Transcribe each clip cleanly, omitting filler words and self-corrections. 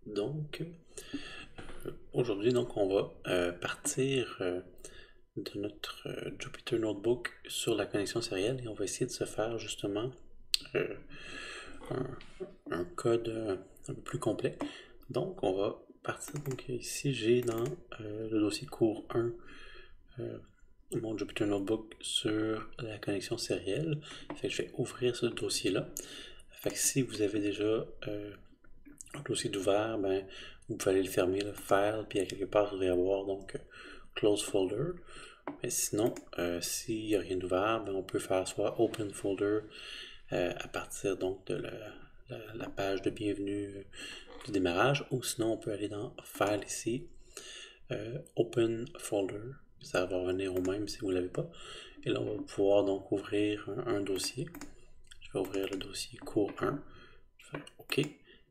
Donc, aujourd'hui, on va partir de notre Jupyter Notebook sur la connexion sérielle et on va essayer de se faire justement euh, un, un code un peu plus complet. Donc, on va partir. Donc, ici, j'ai dans le dossier cours 1 mon Jupyter Notebook sur la connexion sérielle. Fait que je vais ouvrir ce dossier-là. Fait que si vous avez déjà un dossier d'ouvert, ben, vous pouvez aller le fermer, le file, puis à quelque part, vous allez avoir donc close folder. Mais sinon, s'il n'y a rien d'ouvert, ben, on peut faire soit open folder à partir donc de la page de bienvenue du démarrage, ou sinon on peut aller dans file ici, open folder, ça va revenir au même si vous ne l'avez pas. Et là, on va pouvoir donc ouvrir un dossier. Je vais ouvrir le dossier cours 1. Je vais faire OK.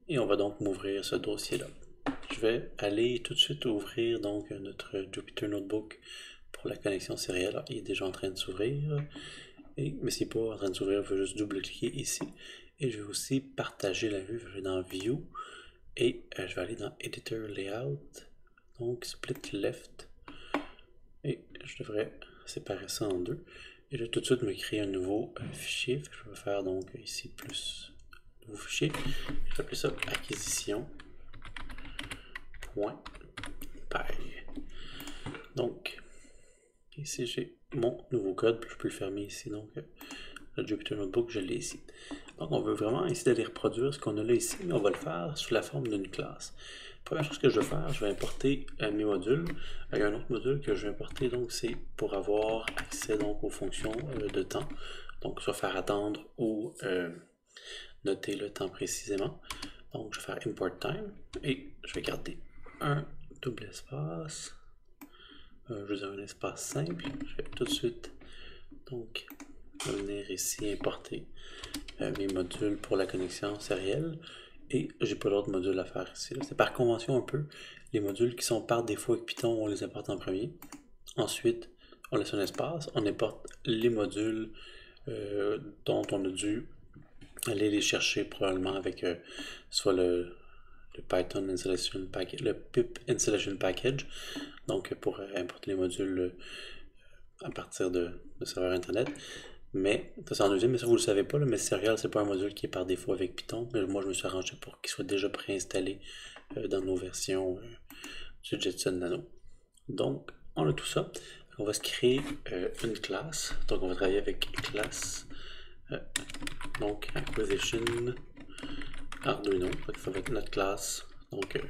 Et on va donc m'ouvrir ce dossier-là. Je vais aller tout de suite ouvrir donc notre Jupyter Notebook pour la connexion sérielle. Alors, il est déjà en train de s'ouvrir. Mais s'il n'est pas en train de s'ouvrir, je vais juste double-cliquer ici. Et je vais aussi partager la vue. Je vais dans View. Et je vais aller dans Editor Layout. Donc Split Left. Et je devrais séparer ça en deux. Et je vais tout de suite me créer un nouveau fichier. Je vais faire donc ici plus nouveau fichier. Je vais appeler ça acquisition.py. Donc, ici j'ai mon nouveau code. Je peux le fermer ici. Donc, le Jupyter Notebook, je l'ai ici. Donc, on veut vraiment essayer d'aller reproduire ce qu'on a là ici, mais on va le faire sous la forme d'une classe. Première chose que je vais faire, je vais importer mes modules. Il y a un autre module que je vais importer, donc c'est pour avoir accès donc aux fonctions de temps. Donc, soit faire attendre ou noter le temps précisément. Donc, je vais faire import time et je vais garder un double espace. Je veux dire un espace simple. Je vais tout de suite donc venir ici importer mes modules pour la connexion sérielle. Et j'ai pas d'autres modules à faire ici. C'est par convention un peu. Les modules qui sont par défaut avec Python, on les importe en premier. Ensuite, on laisse un espace. On importe les modules dont on a dû aller les chercher probablement avec soit le Python Installation Package, le pip Installation Package. Donc pour importer les modules à partir de serveurs internet. Mais ça c'est en deuxième, mais ça vous le savez pas, mais Serial c'est pas un module qui est par défaut avec Python. Mais moi je me suis arrangé pour qu'il soit déjà préinstallé dans nos versions du Jetson Nano. Donc on a tout ça. On va se créer une classe. Donc on va travailler avec classe. Donc acquisition Arduino. Ça va être notre classe. Donc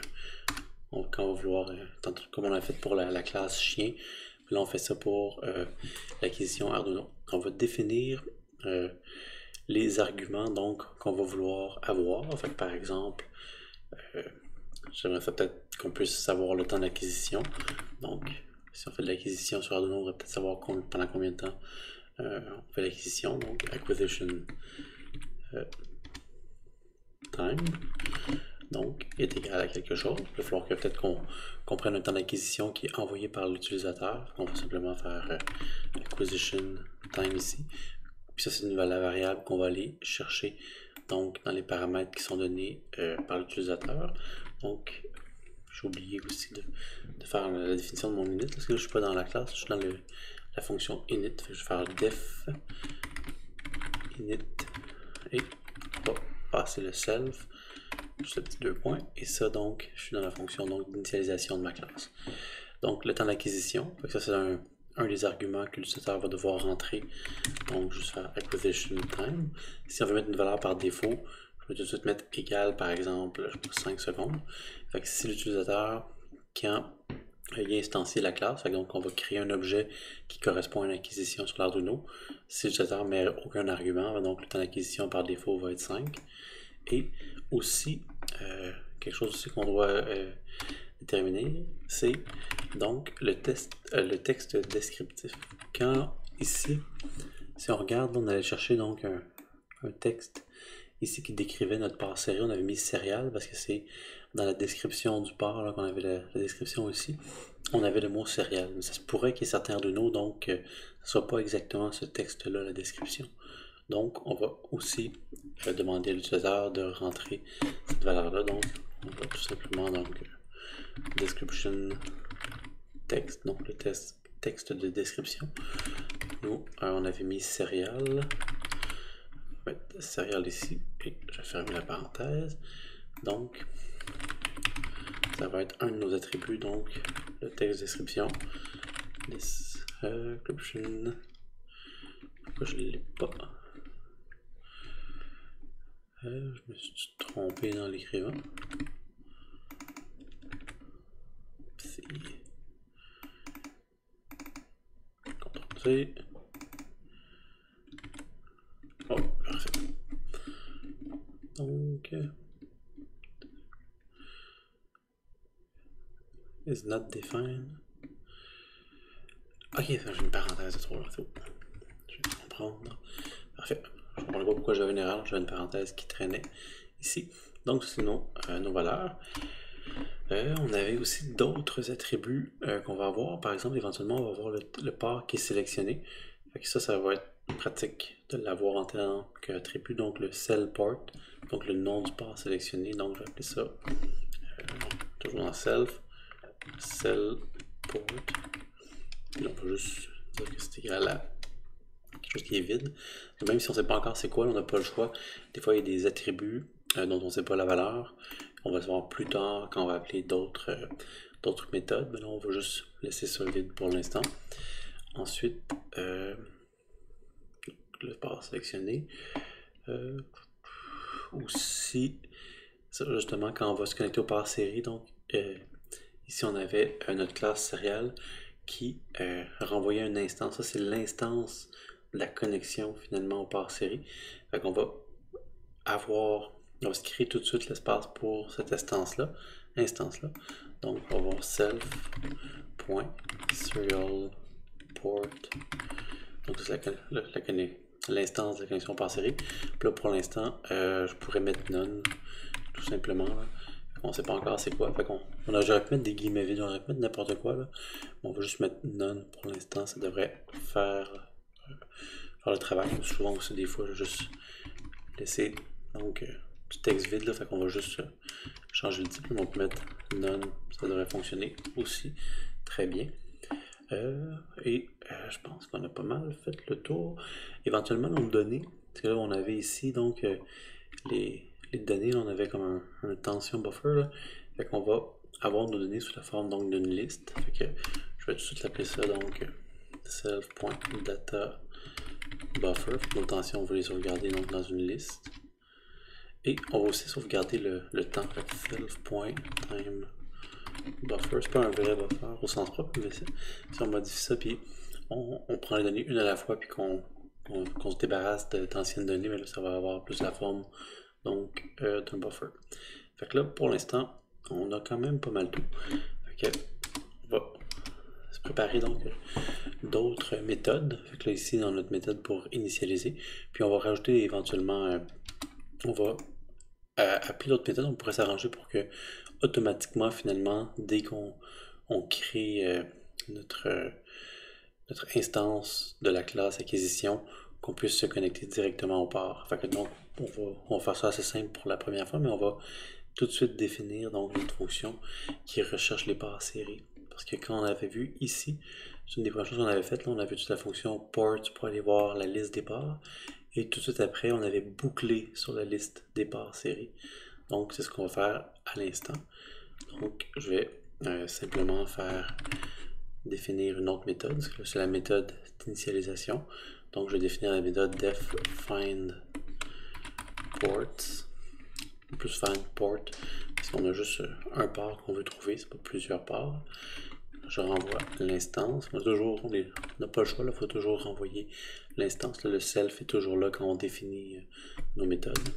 quand on va vouloir, comme on a fait pour la classe chien, là on fait ça pour l'acquisition Arduino. On va définir les arguments donc qu'on va vouloir avoir. Fait que, par exemple, j'aimerais ça peut-être qu'on puisse savoir le temps d'acquisition. Donc, si on fait de l'acquisition sur Arduino, on va peut-être savoir pendant combien de temps on fait l'acquisition. Donc, acquisition time. Donc, est égal à quelque chose. Il va falloir que peut-être qu'on prenne un temps d'acquisition qui est envoyé par l'utilisateur. On va simplement faire acquisition time ici. Puis ça, c'est une variable qu'on va aller chercher donc dans les paramètres qui sont donnés par l'utilisateur. Donc, j'ai oublié aussi de faire la définition de mon init, parce que là, je ne suis pas dans la classe, je suis dans la fonction init. Fait que je vais faire def init et on va passer le self, juste le petit 2 points, et ça donc, je suis dans la fonction d'initialisation de ma classe. Donc, le temps d'acquisition, ça c'est un des arguments que l'utilisateur va devoir rentrer. Donc, juste faire acquisition time. Si on veut mettre une valeur par défaut, je vais tout de suite mettre égal, par exemple, 5 secondes. Fait que si l'utilisateur, quand il a instancié la classe, donc on va créer un objet qui correspond à une acquisition sur l'Arduino. Si l'utilisateur ne met aucun argument, donc le temps d'acquisition par défaut va être 5. Et aussi, quelque chose aussi qu'on doit déterminer, c'est donc le texte descriptif. Quand ici, si on regarde, on allait chercher donc un texte ici qui décrivait notre part série. On avait mis céréales parce que c'est dans la description du part qu'on avait la description ici. On avait le mot céréales. Mais ça se pourrait qu'il y ait certains Arduino, donc ce ne soit pas exactement ce texte-là, la description. Donc, on va aussi demander à l'utilisateur de rentrer cette valeur-là. Donc, On va tout simplement donc description text, donc le texte de description. Nous, on avait mis céréales. On va mettre céréales ici et je ferme la parenthèse. Donc, ça va être un de nos attributs, donc le texte description. Description. Pourquoi je ne l'ai pas? Je me suis trompé dans l'écrivain. CTRL-C. Oh, parfait. Donc, is not defined. Ok, j'ai une parenthèse de trop là. Je vais comprendre. Parfait. Je ne comprends pas pourquoi j'avais une erreur. J'avais une parenthèse qui traînait ici. Donc, c'est nos valeurs. On avait aussi d'autres attributs qu'on va avoir. Par exemple, éventuellement, on va avoir le port qui est sélectionné. Fait que ça va être pratique de l'avoir en tant qu'attribut. Donc, le cell port, donc le nom du port sélectionné. Donc, je vais appeler ça toujours dans self, cell port. Et on va juste dire que c'est égal à quelque chose qui est vide. Donc, même si on ne sait pas encore c'est quoi, on n'a pas le choix. Des fois, il y a des attributs dont on ne sait pas la valeur. On va le savoir plus tard quand on va appeler d'autres méthodes. Mais là, on va juste laisser ça vide pour l'instant. Ensuite, le port sélectionné. Aussi, ça, justement, quand on va se connecter au port série, donc ici, on avait notre classe céréale qui renvoyait une instance. Ça, c'est l'instance de la connexion finalement au port série. Fait qu'on va on va se créer tout de suite l'espace pour cette instance-là. Donc, on va avoir self.serialPort. Donc, c'est l'instance de la connexion par série. Puis là, pour l'instant, je pourrais mettre none, tout simplement. Là. On ne sait pas encore c'est quoi. Fait qu'on j'aurais pu mettre des guillemets vides, j'aurais pu mettre n'importe quoi. Là. On va juste mettre none pour l'instant. Ça devrait faire le travail. Souvent aussi, des fois, je vais juste laisser donc du texte vide. Là, fait qu'on va juste changer le titre. On peut mettre none. Ça devrait fonctionner aussi très bien. Je pense qu'on a pas mal fait le tour. Éventuellement, nos données, parce que là, on avait ici donc les données, là, on avait comme un tension buffer. Là. Fait qu'on va avoir nos données sous la forme donc d'une liste. Fait que je vais tout de suite l'appeler ça donc self.data buffer. Nos tensions, on va les sauvegarder donc dans une liste. Et on va aussi sauvegarder le temps. Self.time buffer, c'est pas un vrai buffer au sens propre, mais si on modifie ça, puis on prend les données une à la fois, puis qu'on se débarrasse d'anciennes données, mais là, ça va avoir plus la forme donc d'un buffer. Fait que là, pour l'instant, on a quand même pas mal tout. Fait que, on va se préparer donc d'autres méthodes. Fait que là, ici, dans notre méthode pour initialiser, puis on va rajouter éventuellement, on va appeler d'autres méthodes, on pourrait s'arranger pour que automatiquement, finalement, dès qu'on crée notre instance de la classe acquisition, qu'on puisse se connecter directement au port. Fait que donc, on va faire ça assez simple pour la première fois, mais on va tout de suite définir donc une fonction qui recherche les parts séries. Parce que quand on avait vu ici, c'est une des premières choses qu'on avait faites, là, on avait toute la fonction port pour aller voir la liste des parts. Et tout de suite après, on avait bouclé sur la liste des parts séries. Donc, c'est ce qu'on va faire à l'instant. Donc, je vais simplement définir une autre méthode. C'est la méthode d'initialisation. Donc, je vais définir la méthode def find ports. Plus find port, parce qu'on a juste un port qu'on veut trouver, c'est pas plusieurs ports. Je renvoie l'instance. On n'a pas le choix, il faut toujours renvoyer l'instance. Le self est toujours là quand on définit nos méthodes.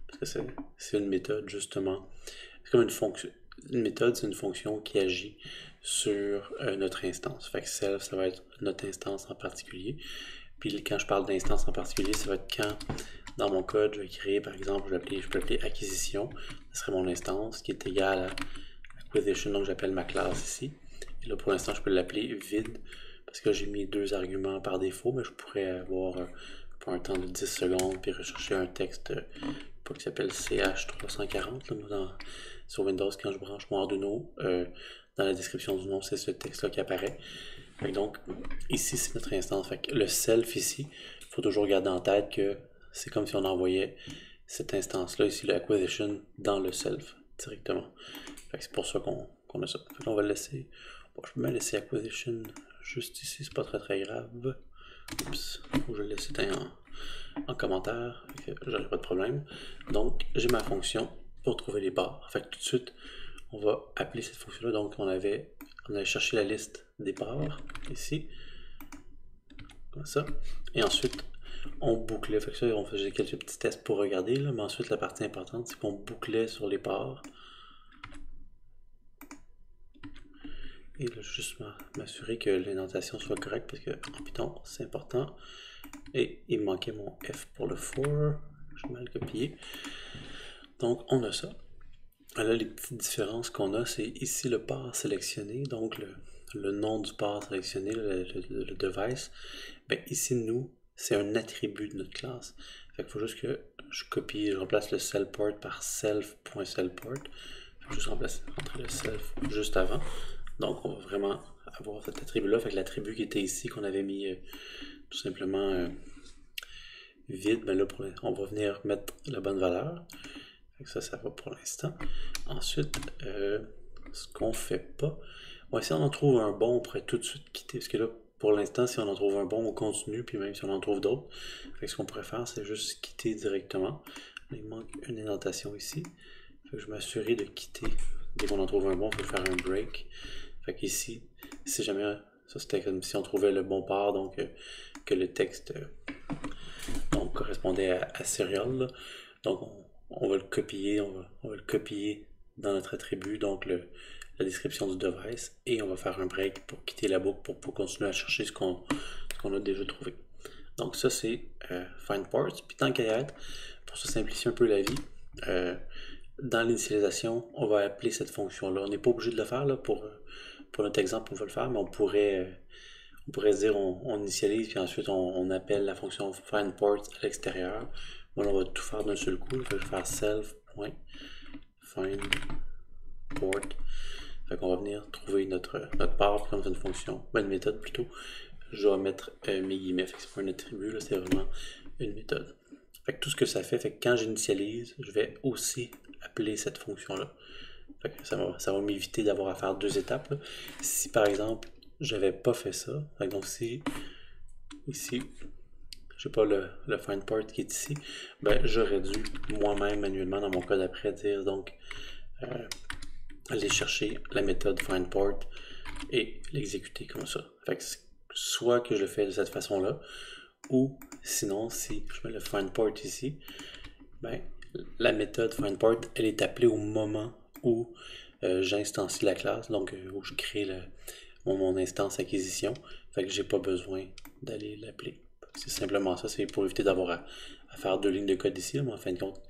Parce que c'est une méthode, justement. C'est comme une fonction. Une méthode, c'est une fonction qui agit sur notre instance. Fait que self, ça va être notre instance en particulier. Puis quand je parle d'instance en particulier, ça va être quand, dans mon code, je vais créer, par exemple, je peux appeler acquisition. Ce serait mon instance qui est égale à acquisition, donc j'appelle ma classe ici. Et là, pour l'instant, je peux l'appeler vide parce que j'ai mis 2 arguments par défaut, mais je pourrais avoir pour un temps de 10 secondes puis rechercher un texte qui s'appelle CH340. sur Windows quand je branche mon Arduino. Dans la description du nom, c'est ce texte-là qui apparaît. Donc, ici, c'est notre instance. Fait que le self ici, il faut toujours garder en tête que c'est comme si on envoyait cette instance-là, ici, le acquisition, dans le self directement. C'est pour ça qu'on a ça. Fait on va le laisser. Bon, je peux même laisser acquisition juste ici, c'est pas très grave. Oups, je vais le laisser en commentaire, j'aurai pas de problème. Donc, j'ai ma fonction pour trouver les barres. Fait que tout de suite, on va appeler cette fonction-là. Donc, on avait cherché la liste des barres ici, comme ça. Et ensuite, on bouclait. Fait que ça, on faisait quelques petits tests pour regarder, là, mais ensuite, la partie importante, c'est qu'on bouclait sur les barres. Et là, juste m'assurer que l'indentation soit correcte parce que en Python, c'est important. Et il me manquait mon F pour le for. J'ai mal copié. Donc, on a ça. Là, les petites différences qu'on a, c'est ici le par sélectionné, donc le nom du par sélectionné, le device. Ben, ici, nous, c'est un attribut de notre classe. Fait qu'il faut juste que je copie, je remplace le self-port par self.self-port. Je vais juste rentrer le self juste avant. Donc, on va vraiment avoir cet attribut-là. Fait que l'attribut qui était ici, qu'on avait mis tout simplement vide, ben là, on va venir mettre la bonne valeur. Fait que ça va pour l'instant. Ensuite, ce qu'on fait pas, ouais, si on en trouve un bon, on pourrait tout de suite quitter. Parce que là, pour l'instant, si on en trouve un bon, on continue, puis même si on en trouve d'autres. Fait que ce qu'on pourrait faire, c'est juste quitter directement. Il manque une indentation ici. Fait que je m'assurer de quitter. Dès qu'on en trouve un bon, il faut faire un break. Fait qu'ici, si jamais, ça c'était comme si on trouvait le bon part, donc que le texte donc, correspondait à serial. Là. Donc on va le copier, on va le copier dans notre attribut, donc la description du device, et on va faire un break pour quitter la boucle pour continuer à chercher ce qu'on a déjà trouvé. Donc ça c'est find parts, puis tant qu'à y être, pour se simplifier un peu la vie, dans l'initialisation, on va appeler cette fonction-là. On n'est pas obligé de le faire là, pour notre exemple, on va le faire, mais on pourrait se dire on initialise, puis ensuite on appelle la fonction find port à l'extérieur. Moi, on va tout faire d'un seul coup. Je vais faire self.find port. Fait qu'on va venir trouver notre part comme une fonction, une méthode plutôt. Je vais mettre mes guillemets, fait que c'est pas un attribut, c'est vraiment une méthode. Fait que tout ce que ça fait que quand j'initialise, je vais aussi appeler cette fonction-là. Fait que ça va m'éviter d'avoir à faire deux étapes. Là. Si par exemple, j'avais pas fait ça, donc si ici, j'ai pas le find part qui est ici, ben j'aurais dû moi-même manuellement dans mon code après dire donc aller chercher la méthode find part et l'exécuter comme ça. Fait que soit que je le fais de cette façon-là, ou sinon si je mets le find part ici, ben la méthode find part elle est appelée au moment où j'instancie la classe, donc où je crée mon instance acquisition. Fait que j'ai pas besoin d'aller l'appeler. C'est simplement ça, c'est pour éviter d'avoir à faire deux lignes de code ici, mais en fin de compte,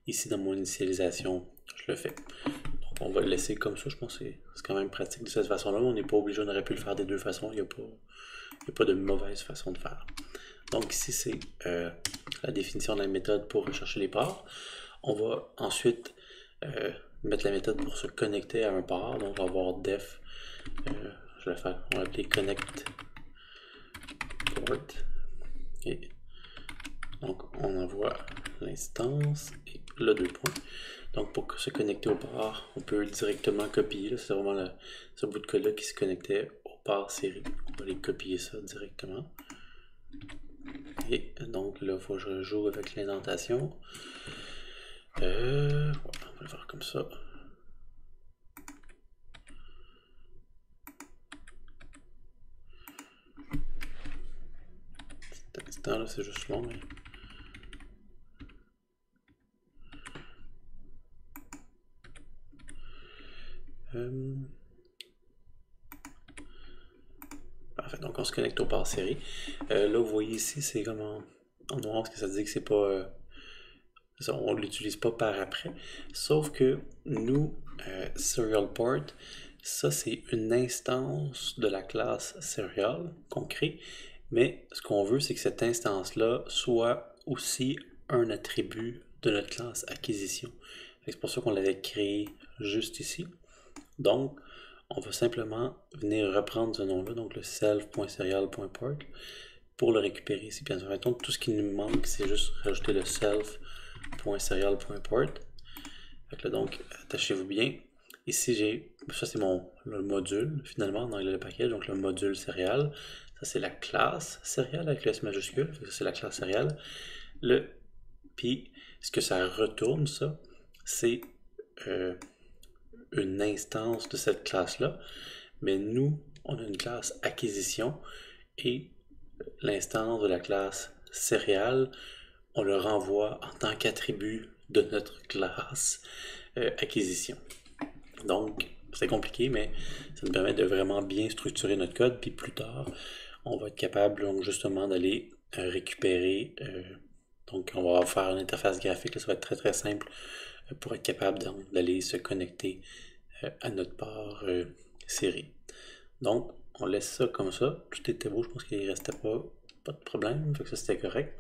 ici dans mon initialisation, je le fais. Donc on va le laisser comme ça, je pense que c'est quand même pratique de cette façon-là. On n'est pas obligé, on aurait pu le faire des deux façons, il n'y a pas de mauvaise façon de faire. Donc ici c'est la définition de la méthode pour rechercher les parts. On va ensuite mettre la méthode pour se connecter à un port. Donc on va avoir def, on va appeler connect port. Et donc on envoie l'instance et le deux points. Donc pour se connecter au port, on peut directement copier. C'est vraiment ce bout de code là qui se connectait au port série. On va aller copier ça directement. Et donc là, il faut que je joue avec l'indentation. Voilà, on va le faire comme ça. Cet instant là, c'est juste long. Mais... Parfait, donc on se connecte au port série. Là, vous voyez ici, c'est comme en noir, parce que ça dit que c'est pas... on ne l'utilise pas par après. Sauf que nous, serial port, ça c'est une instance de la classe serial qu'on crée. Mais ce qu'on veut, c'est que cette instance-là soit aussi un attribut de notre classe acquisition. C'est pour ça qu'on l'avait créé juste ici. Donc, on va simplement venir reprendre ce nom-là, donc le self.serial.port, pour le récupérer ici. Puis en fait, tout ce qui nous manque, c'est juste rajouter le self.serial.port. Donc, attachez-vous bien. Ici, ça c'est le module, finalement, dans le package, donc le module serial. Ça, c'est la classe serial avec le S majuscule. Ça, c'est la classe serial. Puis, ce que ça retourne, ça, c'est une instance de cette classe-là. Mais nous, on a une classe acquisition et l'instance de la classe serial, on le renvoie en tant qu'attribut de notre classe acquisition. Donc, c'est compliqué, mais ça nous permet de vraiment bien structurer notre code. Puis plus tard, on va être capable donc, justement d'aller récupérer. Donc, on va faire une interface graphique. Là, ça va être très très simple pour être capable d'aller se connecter à notre part série. Donc, on laisse ça comme ça. Tout était beau. Je pense qu'il ne restait pas de problème. Fait que ça, c'était correct.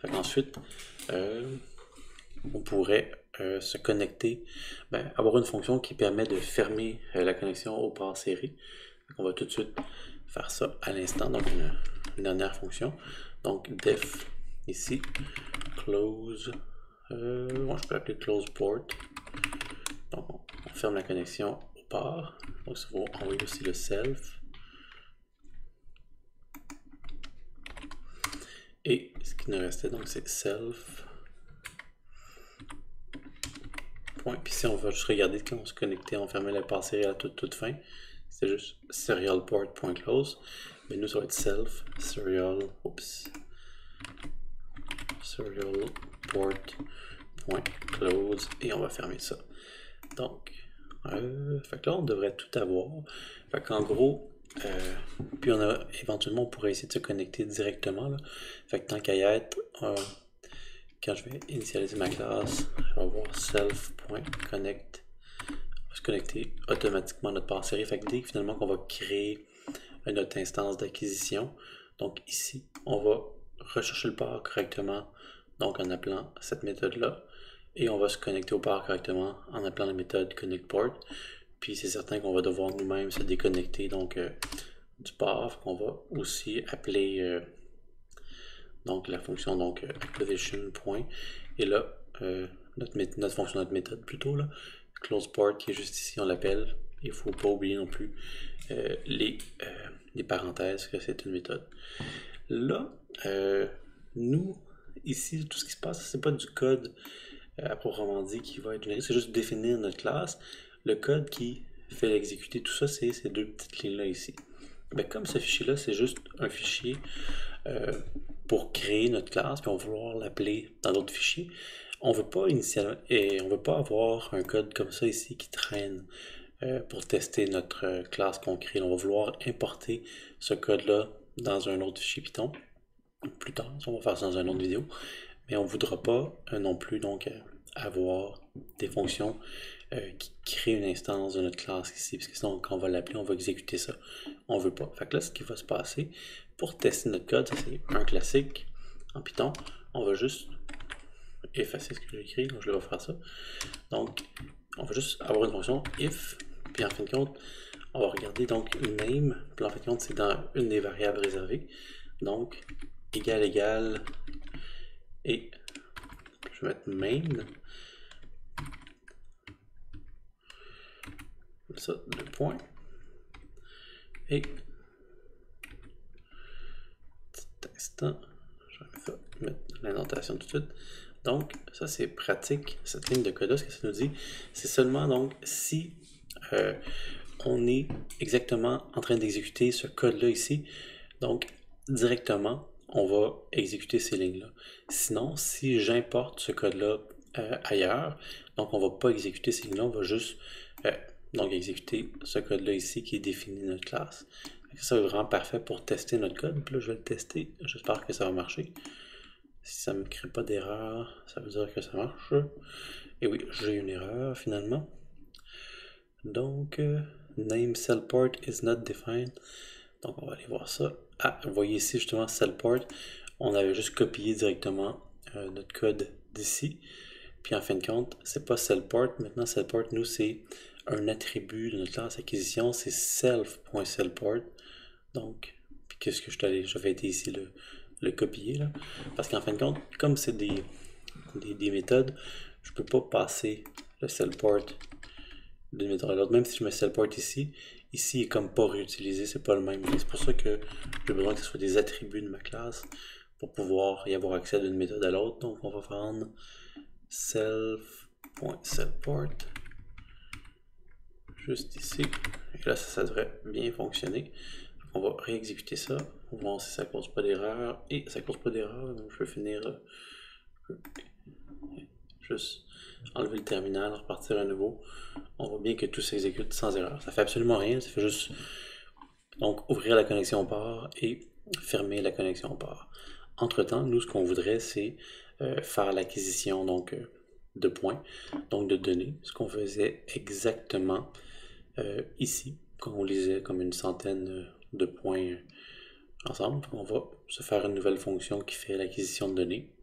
Fait qu'ensuite, on pourrait se connecter, avoir une fonction qui permet de fermer la connexion au port série. On va tout de suite faire ça à l'instant. Donc une dernière fonction. Donc def ici, close, moi je peux l'appeler close port. Donc on ferme la connexion au port. Donc ça va envoyer aussi le self. Et ce qui nous restait donc c'est self. Puis si on va juste regarder quand on se connectait, on fermait la part serial à toute fin. C'est juste serialport.close. Mais nous, ça va être self serialport.close et on va fermer ça. Donc, fait que là, on devrait tout avoir. Fait qu'en gros, puis éventuellement, on pourrait essayer de se connecter directement. Là. Fait que tant qu'à y être, quand je vais initialiser ma classe, je vais avoir self.connect. On va se connecter automatiquement à notre part série. Fait que dès que finalement qu'on va créer notre instance d'acquisition, donc ici, on va rechercher le port correctement, donc en appelant cette méthode-là. Et on va se connecter au port correctement en appelant la méthode connectPort. Puis c'est certain qu'on va devoir nous-mêmes se déconnecter donc du port. On va aussi appeler donc la fonction donc acquisition point. Et là, notre fonction, notre méthode plutôt, là, close port qui est juste ici, on l'appelle. Il ne faut pas oublier non plus les parenthèses que c'est une méthode. Là, nous, ici, tout ce qui se passe, c'est pas du code à proprement dit qui va être généré, c'est juste définir notre classe. Le code qui fait exécuter tout ça, c'est ces deux petites lignes-là ici. Comme ce fichier-là, c'est juste un fichier pour créer notre classe, puis on va vouloir l'appeler dans d'autres fichiers. On veut pas initialement, et on veut pas avoir un code comme ça ici qui traîne pour tester notre classe qu'on crée. On va vouloir importer ce code-là dans un autre fichier Python. Plus tard, on va faire ça dans une autre vidéo. Mais on ne voudra pas non plus donc avoir des fonctions qui créent une instance de notre classe ici, parce que sinon quand on va l'appeler, on va exécuter ça. On ne veut pas. Fait que là, ce qui va se passer, pour tester notre code, c'est un classique en Python. On va juste effacer ce que j'ai écrit, donc je vais faire ça. Donc, on va juste avoir une fonction if, puis en fin de compte, on va regarder donc name, puis en fin de compte, c'est dans une des variables réservées. Donc, égal, et je vais mettre main. Comme ça, 2 points. Et petit instant, je vais mettre l'indentation tout de suite. Donc, ça c'est pratique, cette ligne de code-là, ce que ça nous dit, c'est seulement donc si on est exactement en train d'exécuter ce code-là ici, donc directement, on va exécuter ces lignes-là. Sinon, si j'importe ce code-là ailleurs, donc on ne va pas exécuter ces lignes-là, on va juste donc exécuter ce code-là ici qui définit notre classe. Ça va vraiment parfait pour tester notre code. Puis là, je vais le tester. J'espère que ça va marcher. Si ça ne me crée pas d'erreur, ça veut dire que ça marche. Et oui, j'ai une erreur finalement. Donc, name cell port is not defined. Donc, on va aller voir ça. Ah, vous voyez ici justement cell port. On avait juste copié directement notre code d'ici. Puis en fin de compte, c'est pas cellport. Maintenant, cellport, nous, c'est un attribut de notre classe acquisition, c'est self.cellport. Donc, puis qu'est-ce que j'avais été ici le copier là. Parce qu'en fin de compte, comme c'est des méthodes, je peux pas passer le cellport d'une méthode à l'autre. Même si je mets cellport ici, il est comme pas réutilisé, c'est pas le même. C'est pour ça que j'ai besoin que ce soit des attributs de ma classe pour pouvoir y avoir accès d'une méthode à l'autre. Donc on va prendre self.cellport juste ici. Et là, ça devrait bien fonctionner. On va réexécuter ça. On va voir si ça ne cause pas d'erreur. Et ça ne cause pas d'erreur. Donc je peux finir juste enlever le terminal, repartir à nouveau. On voit bien que tout s'exécute sans erreur. Ça fait absolument rien. Ça fait juste donc ouvrir la connexion par et fermer la connexion par. Entre-temps, nous, ce qu'on voudrait, c'est faire l'acquisition donc de points, donc de données. Ce qu'on faisait exactement ici, quand on lisait comme une centaine de points ensemble. On va se faire une nouvelle fonction qui fait l'acquisition de données.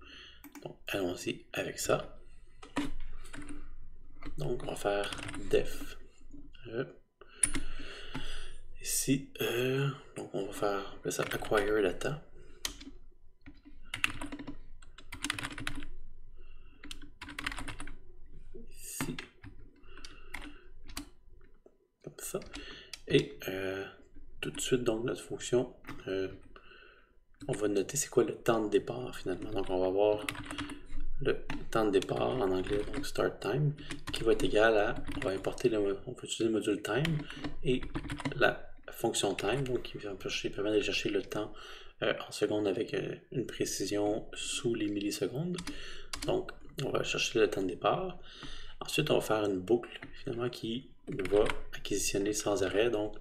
Donc, allons-y avec ça. Donc, on va faire def. Ici, donc on va faire ça acquire data. Ici. Comme ça. Et tout de suite, donc, notre fonction, on va noter c'est quoi le temps de départ finalement. Donc, on va avoir le temps de départ en anglais, donc start time, qui va être égal à, on va importer on va utiliser le module time et la fonction time, donc qui permet d'aller chercher le temps en secondes avec une précision sous les millisecondes. Donc, on va chercher le temps de départ. Ensuite, on va faire une boucle finalement qui va acquisitionner sans arrêt. Donc,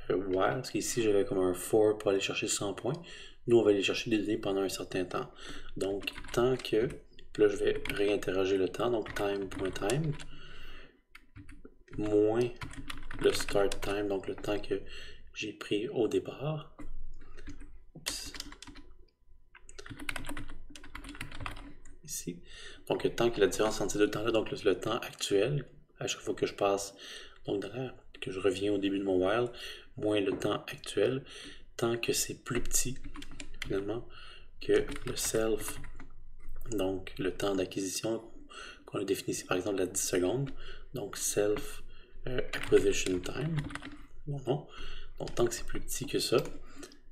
while, parce qu'ici j'avais comme un for pour aller chercher 100 points. Nous, on va aller chercher des données pendant un certain temps. Donc, tant que, puis là, je vais réinterroger le temps. Donc, time.time moins le start time, donc le temps que j'ai pris au départ. Oups. Ici. Donc, tant que la différence entre ces deux temps-là, donc le temps actuel, à chaque fois que je passe, donc que je reviens au début de mon while, moins le temps actuel, tant que c'est plus petit, finalement, que le self, donc le temps d'acquisition qu'on a défini ici, par exemple, à 10 secondes, donc self acquisition time, bon, donc tant que c'est plus petit que ça,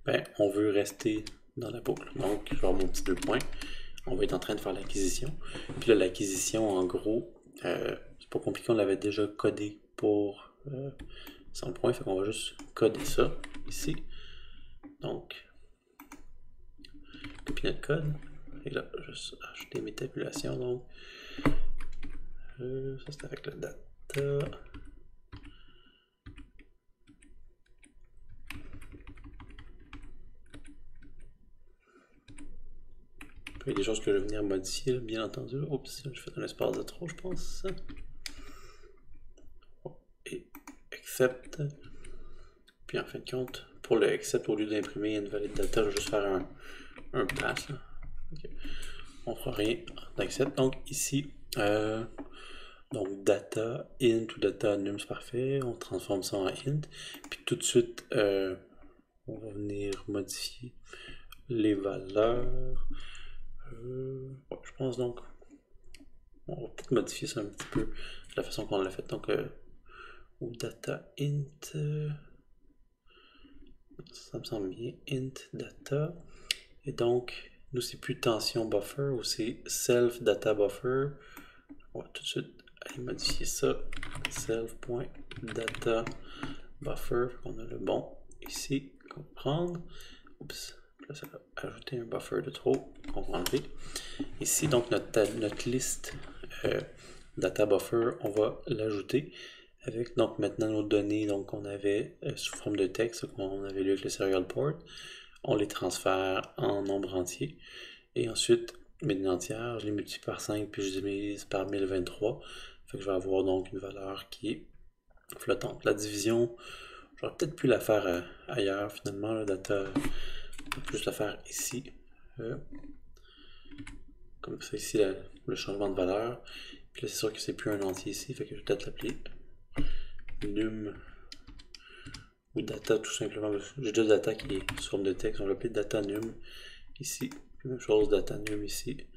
ben, on veut rester dans la boucle. Donc, je vais avoir mon petit 2 points. On va être en train de faire l'acquisition. Puis là, l'acquisition, en gros, c'est pas compliqué, on l'avait déjà codé pour 100 points. Fait qu'on va juste coder ça ici. Donc, copier notre code. Et là, juste ajouter mes tabulations. Donc, ça c'est avec le data. Il y a des choses que je vais venir modifier, bien entendu. Oups, j'ai fait un espace de trop, je pense. Et accept. Puis en fin de compte, pour le accept, au lieu d'imprimer une valide data, je vais juste faire un pass. Okay. On fera rien d'accept. Donc ici, donc data int ou data num, c'est parfait. On transforme ça en int. Puis tout de suite, on va venir modifier les valeurs. Ouais, je pense donc, on va peut-être modifier ça un petit peu de la façon qu'on l'a fait. Donc, ou data int, ça me semble bien, int data. Et donc, nous, c'est plus tension buffer ou c'est self data buffer. On va tout de suite aller modifier ça. Self.data buffer. On a le bon ici qu'on va prendre. Oups. Là, ça va ajouter un buffer de trop qu'on va enlever. Ici, donc, notre liste data buffer, on va l'ajouter avec donc maintenant nos données qu'on avait sous forme de texte qu'on avait lu avec le serial port. On les transfère en nombre entier. Et ensuite, mes données entières, je les multiplie par 5 puis je les divise par 1023. Fait que je vais avoir donc une valeur qui est flottante. La division, j'aurais peut-être pu la faire ailleurs finalement, la data. Juste la faire ici. comme ça ici le changement de valeur. Puis là c'est sûr que c'est plus un entier ici, fait que je vais peut-être l'appeler num ou data tout simplement. J'ai déjà data qui est sous forme de texte, on va l'appeler data num ici. Puis même chose, data num ici.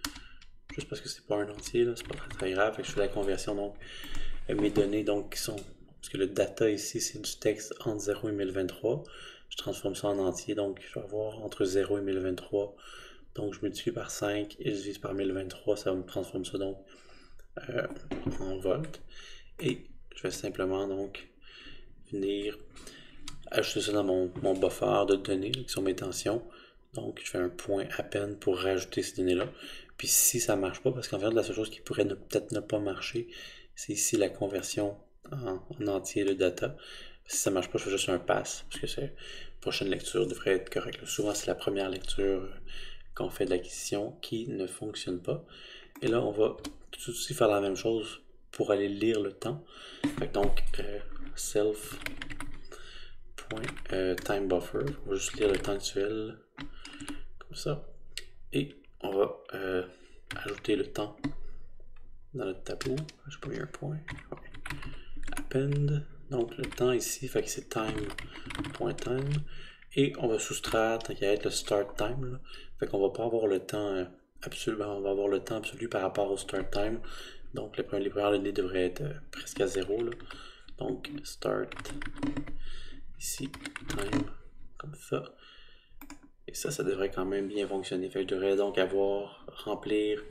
Juste parce que c'est pas un entier, c'est pas très grave. Fait que je fais la conversion donc mes données donc qui sont. Parce que le data ici c'est du texte entre 0 et 1023. Je transforme ça en entier, donc je vais avoir entre 0 et 1023. Donc je multiplie par 5 et je divise par 1023, ça me transforme ça donc en volts. Et je vais simplement donc venir ajouter ça dans mon buffer de données qui sont mes tensions. Donc je fais un point à peine pour rajouter ces données-là. Puis si ça ne marche pas, parce qu'en fait la seule chose qui pourrait peut-être ne pas marcher, c'est ici la conversion en entier de data. Si ça ne marche pas, je fais juste un pass, parce que la prochaine lecture devrait être correcte. Souvent c'est la première lecture qu'on fait de l'acquisition qui ne fonctionne pas. Et là on va tout de suite faire la même chose pour aller lire le temps. Fait que donc self time buffer, on va juste lire le temps actuel comme ça. Et on va ajouter le temps dans notre tableau. J'ai pas mis un point. Okay. Append. Donc le temps ici, fait que c'est time.time. Et on va soustraire, tant qu'il y a le start time. Là. Fait qu'on va pas avoir le temps absolu. On va avoir le temps absolu par rapport au start time. Donc les premières données devraient être presque à 0. Là. Donc start ici, time, comme ça. Et ça devrait quand même bien fonctionner. Fait que je devrais donc remplir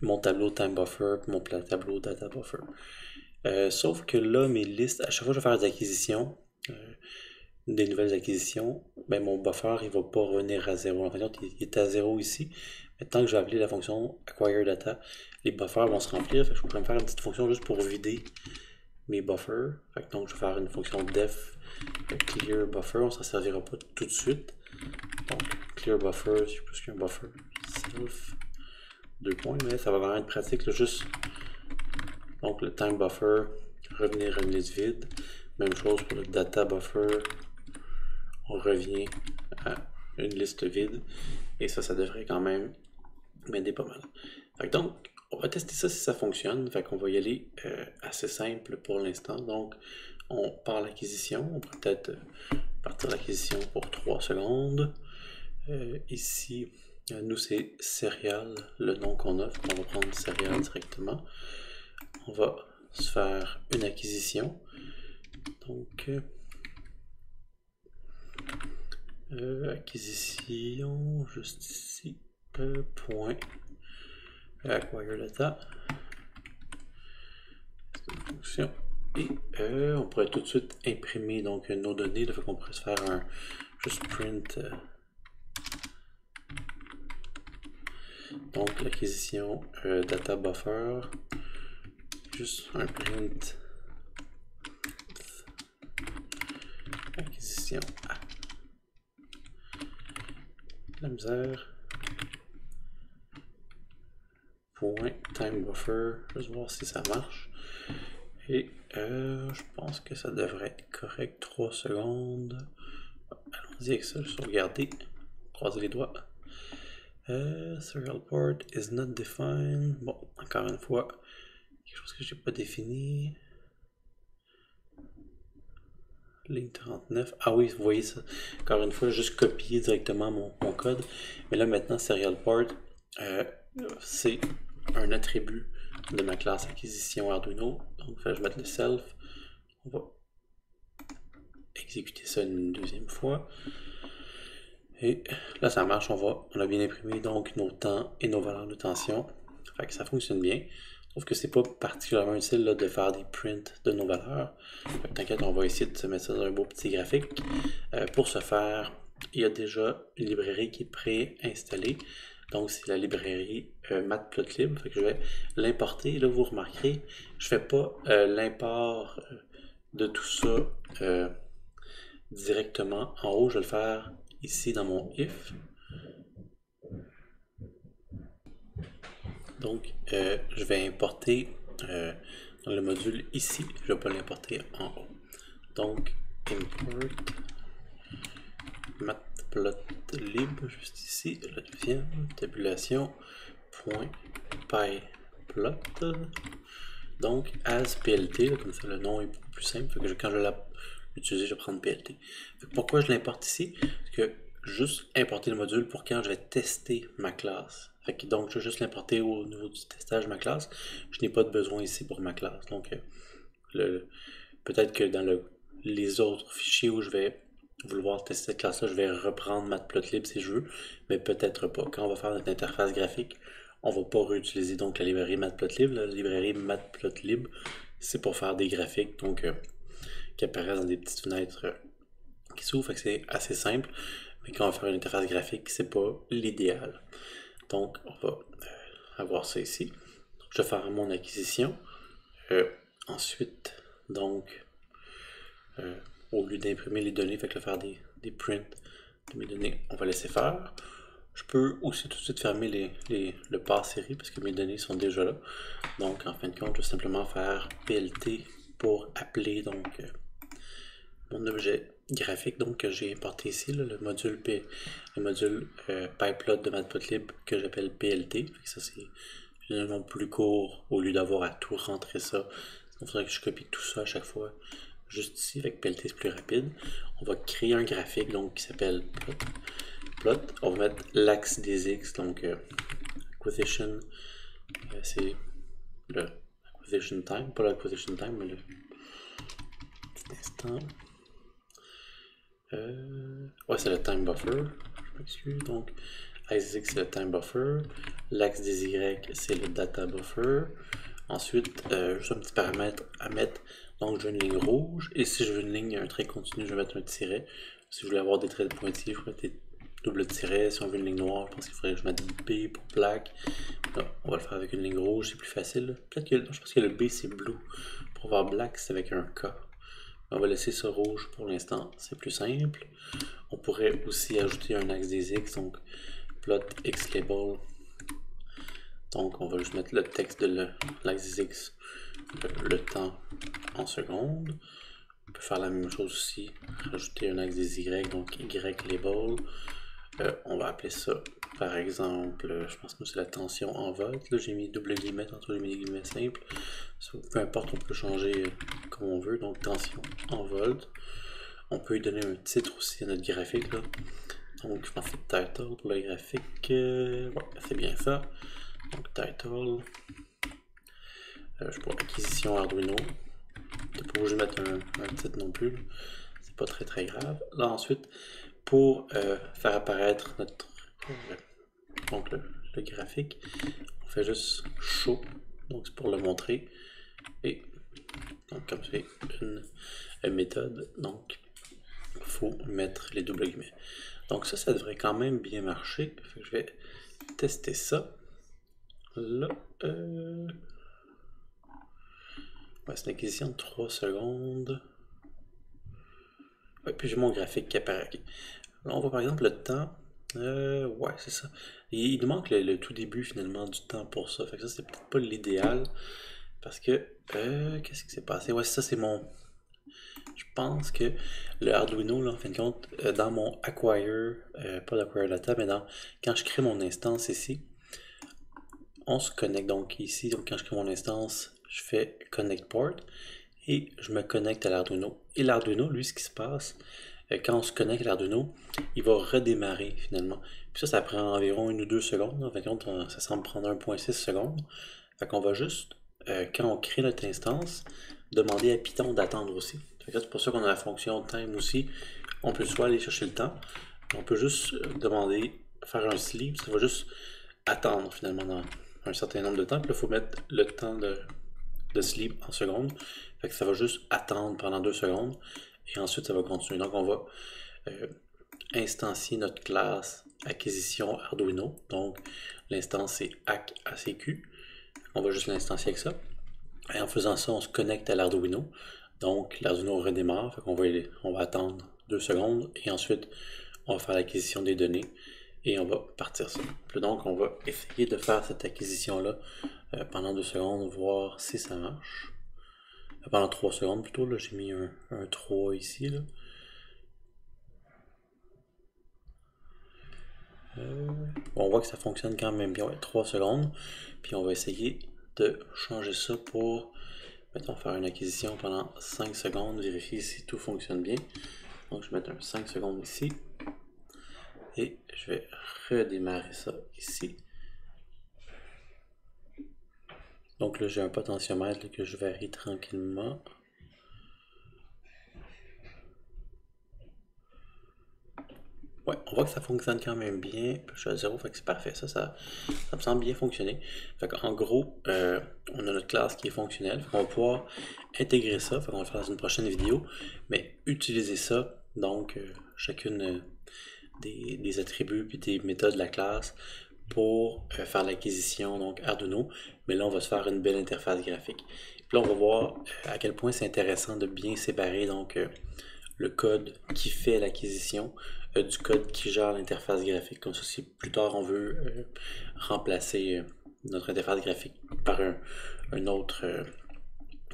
mon tableau time buffer et mon tableau data buffer. Sauf que là, mes listes, à chaque fois que je vais faire des acquisitions, des nouvelles acquisitions, ben mon buffer il va pas revenir à 0. En fait, il est à 0 ici. Mais tant que je vais appeler la fonction acquire data, les buffers vont se remplir. Fait que je pourrais me faire une petite fonction juste pour vider mes buffers. Fait que donc je vais faire une fonction def clear buffer. On s'en servira pas tout de suite. Donc clear buffer, c'est plus qu'un buffer. Self 2 points, mais ça va vraiment être pratique. Là, juste donc le time buffer, revenir à une liste vide. Même chose pour le data buffer. On revient à une liste vide. Et ça devrait quand même m'aider pas mal. Fait que donc, on va tester ça si ça fonctionne. Fait qu'on va y aller assez simple pour l'instant. Donc, on part l'acquisition. On pourrait peut-être partir l'acquisition pour 3 secondes. Ici, nous c'est Serial, le nom qu'on offre. On va prendre Serial directement. On va se faire une acquisition. Donc, acquisition, juste ici, point acquire data. C'est une fonction. Et on pourrait tout de suite imprimer donc nos données. Là, fait qu'on pourrait se faire un juste print. Donc l'acquisition data buffer. Juste un print. Acquisition A. La misère. Point time buffer. Juste voir si ça marche. Et je pense que ça devrait être correct. 3 secondes. Allons-y avec ça, sauvegarder. Croiser les doigts. Serial port is not defined. Bon, encore une fois, quelque chose que j'ai pas défini. Ligne 39. Ah oui, vous voyez ça. Encore une fois, juste copier directement mon code. Mais là maintenant, serial port, c'est un attribut de ma classe acquisition Arduino. Donc, je vais mettre le self. On va exécuter ça une deuxième fois. Et là, ça marche. On a bien imprimé donc nos temps et nos valeurs de tension. Fait que ça fonctionne bien. Sauf que c'est pas particulièrement utile là, de faire des prints de nos valeurs. T'inquiète, on va essayer de se mettre ça dans un beau petit graphique. Pour ce faire, il y a déjà une librairie qui est préinstallée. Donc c'est la librairie Matplotlib. Fait que je vais l'importer. Là, vous remarquerez, je fais pas l'import de tout ça directement en haut. Je vais le faire ici dans mon if. Donc, je vais importer dans le module ici. Je ne vais pas l'importer en haut. Donc, import matplotlib, juste ici, la deuxième, tabulation, point pyplot, donc as plt, là, comme ça le nom est beaucoup plus simple, fait que quand je vais l'utiliser, je vais prendre plt. Fait que pourquoi je l'importe ici? Parce que juste importer le module pour quand je vais tester ma classe. Fait que donc je vais juste l'importer au niveau du testage de ma classe. Je n'ai pas de besoin ici pour ma classe. Donc peut-être que dans les autres fichiers où je vais vouloir tester cette classe-là, je vais reprendre matplotlib si je veux, mais peut-être pas. Quand on va faire notre interface graphique, on va pas réutiliser donc la librairie matplotlib. La librairie matplotlib, c'est pour faire des graphiques donc qui apparaissent dans des petites fenêtres qui s'ouvrent, fait que c'est assez simple. Mais quand on va faire une interface graphique, c'est pas l'idéal. Donc on va avoir ça ici. Donc, je vais faire mon acquisition. Ensuite, donc, au lieu d'imprimer les données, fait que faire des prints de mes données, on va laisser faire. Je peux aussi tout de suite fermer le pass série parce que mes données sont déjà là. Donc, en fin de compte, je vais simplement faire plt pour appeler donc mon objet graphique donc que j'ai importé ici, là, le module pyplot de matplotlib que j'appelle plt. Ça, c'est un nom plus court au lieu d'avoir à tout rentrer ça. Il faudrait que je copie tout ça à chaque fois. Juste ici, avec PLT, c'est plus rapide. On va créer un graphique donc qui s'appelle plot. On va mettre l'axe des X, donc acquisition, c'est le acquisition time, pas l'acquisition time, mais le petit instant. Ouais, c'est le time buffer. Je m'excuse. Donc, l'axe des X, c'est le time buffer. L'axe des Y, c'est le data buffer. Ensuite, juste un petit paramètre à mettre. Donc, j'ai une ligne rouge. Et si je veux une ligne, un trait continu, je vais mettre un tiret. Si je voulais avoir des traits pointillés, je vais mettre des doubles tirets. Si on veut une ligne noire, je pense qu'il faudrait que je mette B pour black. Là, on va le faire avec une ligne rouge, c'est plus facile. Peut-être que je pense que le B c'est blue. Pour avoir black, c'est avec un K. On va laisser ça rouge pour l'instant, c'est plus simple. On pourrait aussi ajouter un axe des X, donc plot X label. Donc on va juste mettre le texte de l'axe des X, le temps en secondes. On peut faire la même chose aussi, rajouter un axe des Y, donc Y label. On va appeler ça par exemple, je pense que c'est la tension en volts. Là j'ai mis double guillemets, tantôt j'ai mis des guillemets simples. Peu importe, on peut changer comme on veut, donc tension en volts. On peut lui donner un titre aussi à notre graphique là. Donc je pense que c'est title pour le graphique. Ouais, c'est bien ça. Donc title. Je pourrais acquisition Arduino. T'es pas obligé de mettre un titre non plus. C'est pas très grave. Là ensuite, pour faire apparaître notre donc le graphique, on fait juste show. Donc c'est pour le montrer. Et donc comme c'est une méthode, donc il faut mettre les doubles guillemets. Donc ça devrait quand même bien marcher. Fait que je vais tester ça. Là, ouais, c'est une acquisition de 3 secondes. Ouais, puis j'ai mon graphique qui apparaît. Okay. Là, on voit par exemple le temps. Ouais, c'est ça. Il nous manque le tout début finalement du temps pour ça. Fait que ça, c'est peut-être pas l'idéal. Parce que, qu'est-ce qui s'est passé? Ouais, ça, c'est mon. Je pense que le Arduino, là, en fin de compte, dans mon acquire, pas l'acquire data, mais quand je crée mon instance ici, on se connecte donc ici. Donc, quand je crée mon instance, je fais connect port et je me connecte à l'Arduino. Et l'Arduino, lui, ce qui se passe, quand on se connecte à l'Arduino, il va redémarrer finalement. Puis ça prend environ 1 ou 2 secondes. En fin de compte, ça semble prendre 1,6 secondes. Fait qu'on va juste, quand on crée notre instance, demander à Python d'attendre aussi. C'est pour ça qu'on a la fonction time aussi. On peut soit aller chercher le temps, on peut juste demander, faire un sleep, ça va juste attendre finalement dans un certain nombre de temps. Puis là, il faut mettre le temps de sleep en secondes. Fait que ça va juste attendre pendant 2 secondes et ensuite ça va continuer. Donc on va instancier notre classe acquisition Arduino. Donc l'instance c'est ACQ. On va juste l'instancier avec ça. Et en faisant ça, on se connecte à l'Arduino. Donc l'Arduino redémarre. Fait qu'on on va attendre 2 secondes et ensuite on va faire l'acquisition des données et on va partir ça. Puis donc on va essayer de faire cette acquisition là pendant 2 secondes, voir si ça marche. Pendant 3 secondes plutôt, là j'ai mis un 3 ici. Là. On voit que ça fonctionne quand même bien, ouais, 3 secondes. Puis on va essayer de changer ça pour, mettons, faire une acquisition pendant 5 secondes, vérifier si tout fonctionne bien. Donc je vais mettre un 5 secondes ici. Et je vais redémarrer ça ici. Donc là j'ai un potentiomètre là, que je varie tranquillement. Ouais, on voit que ça fonctionne quand même bien. Je suis à 0, fait que c'est parfait. Ça me semble bien fonctionner. Fait qu'en gros, on a notre classe qui est fonctionnelle. Fait qu'on va pouvoir intégrer ça. Fait qu'on va le faire dans une prochaine vidéo. Mais utiliser ça, donc chacune des attributs puis des méthodes de la classe pour faire l'acquisition, donc Arduino. Mais là, on va se faire une belle interface graphique. Puis là, on va voir à quel point c'est intéressant de bien séparer donc le code qui fait l'acquisition du code qui gère l'interface graphique. Comme ça, si plus tard on veut remplacer notre interface graphique par un autre,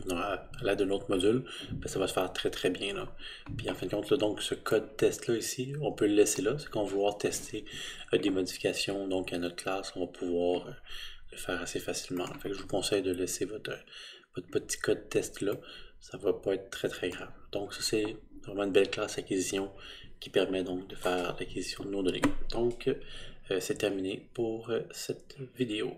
à l'aide d'un autre module, ben, ça va se faire très très bien. Là. Puis en fin de compte, là, donc ce code test là ici, on peut le laisser là. C'est qu'on va vouloir tester des modifications donc à notre classe, on va pouvoir le faire assez facilement. Fait que je vous conseille de laisser votre petit code test là. Ça va pas être très très grave. Donc ça c'est vraiment une belle classe acquisition qui permet donc de faire l'acquisition de nos données. Donc c'est terminé pour cette vidéo.